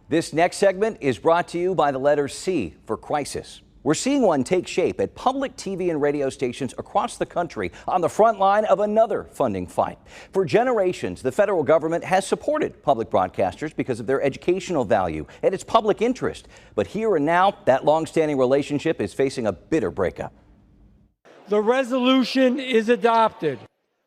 This next segment is brought to you by the letter C for crisis. We're seeing one take shape at public TV and radio stations across the country on the front line of another funding fight. For generations, the federal government has supported public broadcasters because of their educational value and its public interest. But here and now, that long-standing relationship is facing a bitter breakup. The resolution is adopted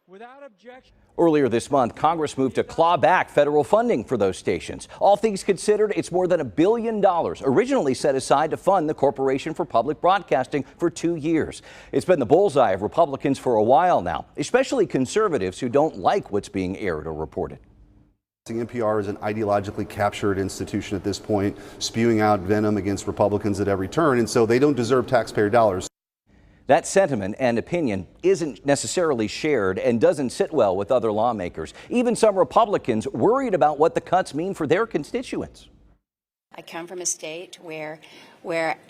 without objection. Earlier this month, Congress moved to claw back federal funding for those stations. All things considered, it's more than $1 billion, originally set aside to fund the Corporation for Public Broadcasting for 2 years. It's been the bullseye of Republicans for a while now, especially conservatives who don't like what's being aired or reported. NPR is an ideologically captured institution at this point, spewing out venom against Republicans at every turn, and so they don't deserve taxpayer dollars. That sentiment and opinion isn't necessarily shared and doesn't sit well with other lawmakers, even some Republicans worried about what the cuts mean for their constituents. I come from a state where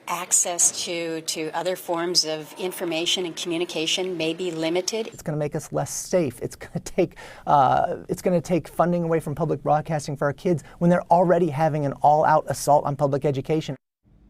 access to other forms of information and communication may be limited. It's going to make us less safe. It's going to take funding away from public broadcasting for our kids when they're already having an all-out assault on public education.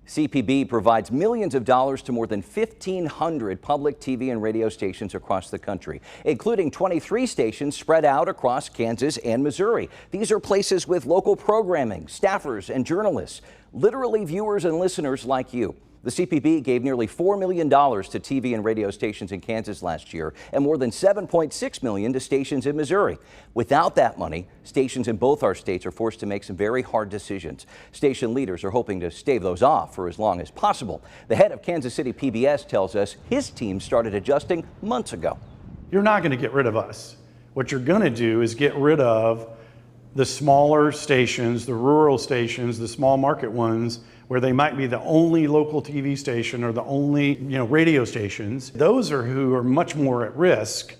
CPB provides millions of dollars to more than 1,500 public TV and radio stations across the country, including 23 stations spread out across Kansas and Missouri. These are places with local programming, staffers, and journalists, literally viewers and listeners like you. The CPB gave nearly $4 million to TV and radio stations in Kansas last year and more than $7.6 million to stations in Missouri. Without that money, stations in both our states are forced to make some very hard decisions. Station leaders are hoping to stave those off for as long as possible. The head of Kansas City PBS tells us his team started adjusting months ago. You're not going to get rid of us. What you're going to do is get rid of the smaller stations, the rural stations, the small market ones, where they might be the only local TV station or the only, radio stations. Those are who are much more at risk.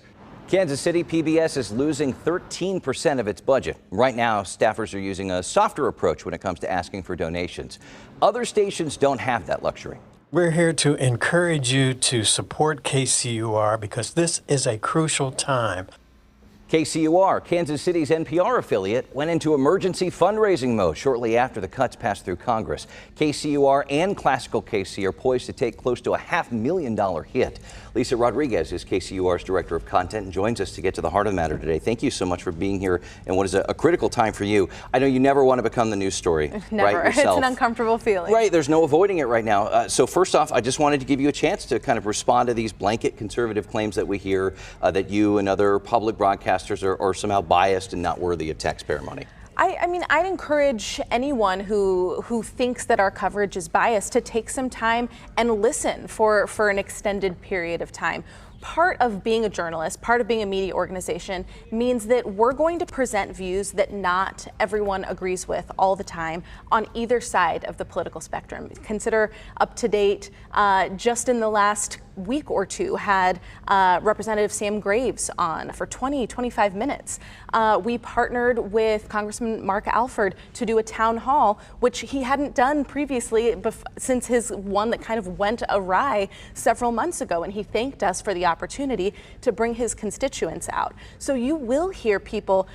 Kansas City PBS is losing 13% of its budget. Right now, staffers are using a softer approach when it comes to asking for donations. Other stations don't have that luxury. We're here to encourage you to support KCUR because this is a crucial time. KCUR, Kansas City's NPR affiliate, went into emergency fundraising mode shortly after the cuts passed through Congress. KCUR and Classical KC are poised to take close to a $500,000 hit. Lisa Rodriguez is KCUR's Director of Content and joins us to get to the heart of the matter today. Thank you so much for being here in what is a critical time for you. I know you never want to become the news story. Never. Right, yourself. It's an uncomfortable feeling. Right. There's no avoiding it right now. So first off, I just wanted to give you a chance to kind of respond to these blanket conservative claims that we hear that you and other public broadcasters are somehow biased and not worthy of taxpayer money. I mean, I'd encourage anyone who thinks that our coverage is biased to take some time and listen for an extended period of time. Part of being a journalist, part of being a media organization means that we're going to present views that not everyone agrees with all the time on either side of the political spectrum. Consider Up to Date, just in the last week or two had Representative Sam Graves on for 25 minutes. We partnered with Congressman Mark Alford to do a town hall, which he hadn't done previously since his one that kind of went awry several months ago, and he thanked us for the opportunity to bring his constituents out. So you will hear people,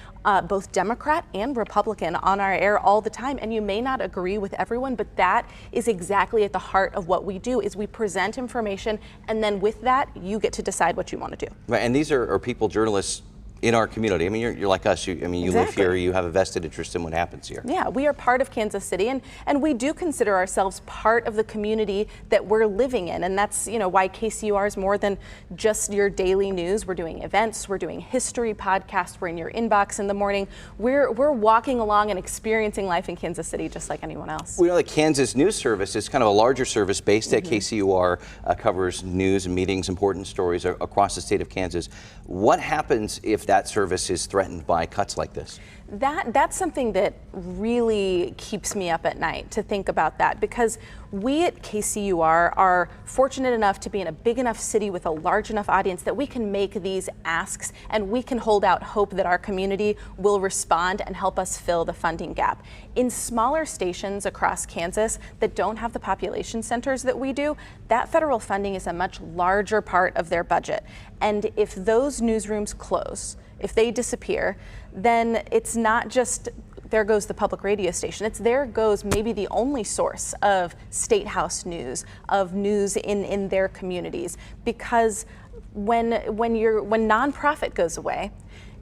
both Democrat and Republican, on our air all the time, and you may not agree with everyone, but that is exactly at the heart of what we do, is we present information, and then with that, you get to decide what you want to do. Right, and these are people, journalists in our community. I mean, you're like us. You Exactly. live here. You have a vested interest in what happens here. Yeah, we are part of Kansas City, and we do consider ourselves part of the community that we're living in, and that's why KCUR is more than just your daily news. We're doing events, we're doing history podcasts, we're in your inbox in the morning. We're walking along and experiencing life in Kansas City just like anyone else. We know the Kansas News Service is kind of a larger service based at KCUR, covers news and meetings, important stories across the state of Kansas. What happens if that service is threatened by cuts like this? That's something that really keeps me up at night to think about that, because we at KCUR are fortunate enough to be in a big enough city with a large enough audience that we can make these asks and we can hold out hope that our community will respond and help us fill the funding gap. In smaller stations across Kansas that don't have the population centers that we do, that federal funding is a much larger part of their budget. And if those newsrooms close, if they disappear, then it's not just there goes the public radio station. There goes maybe the only source of State House news, of news in their communities. Because when nonprofit goes away,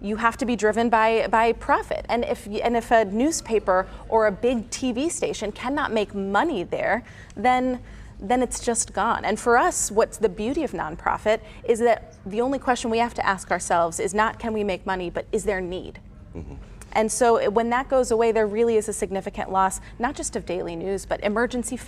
you have to be driven by profit. And if a newspaper or a big TV station cannot make money there, then it's just gone. And for us, what's the beauty of nonprofit is that the only question we have to ask ourselves is not can we make money, but is there need? Mm-hmm. And so when that goes away, there really is a significant loss, not just of daily news, but emergency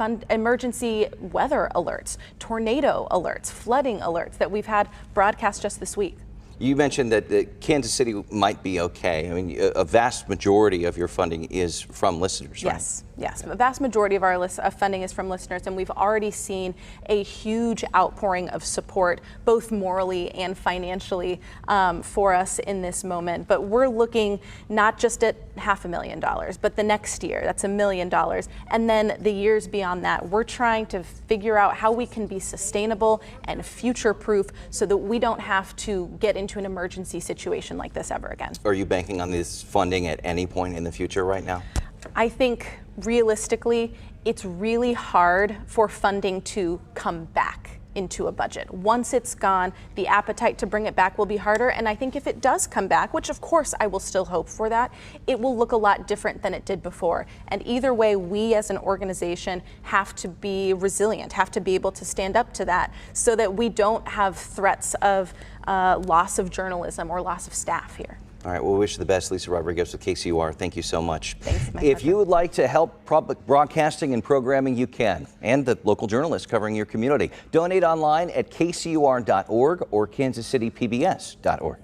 weather alerts, tornado alerts, flooding alerts that we've had broadcast just this week. You mentioned that Kansas City might be okay. I mean, a vast majority of your funding is from listeners, right? Yes. A vast majority of our funding is from listeners, and we've already seen a huge outpouring of support, both morally and financially, for us in this moment. But we're looking not just at $500,000, but the next year, that's $1 million. And then the years beyond that, we're trying to figure out how we can be sustainable and future-proof so that we don't have to get into an emergency situation like this ever again. Are you banking on this funding at any point in the future right now? I think realistically, it's really hard for funding to come back into a budget. Once it's gone, the appetite to bring it back will be harder. And I think if it does come back, which of course I will still hope for that, it will look a lot different than it did before. And either way, we as an organization have to be resilient, have to be able to stand up to that so that we don't have threats of loss of journalism or loss of staff here. All right, well, we wish you the best, Lisa Rodriguez with KCUR. Thank you so much. Thanks, my If pleasure. you would like to help public broadcasting and programming, you can, and the local journalists covering your community. Donate online at kcur.org or kansascitypbs.org.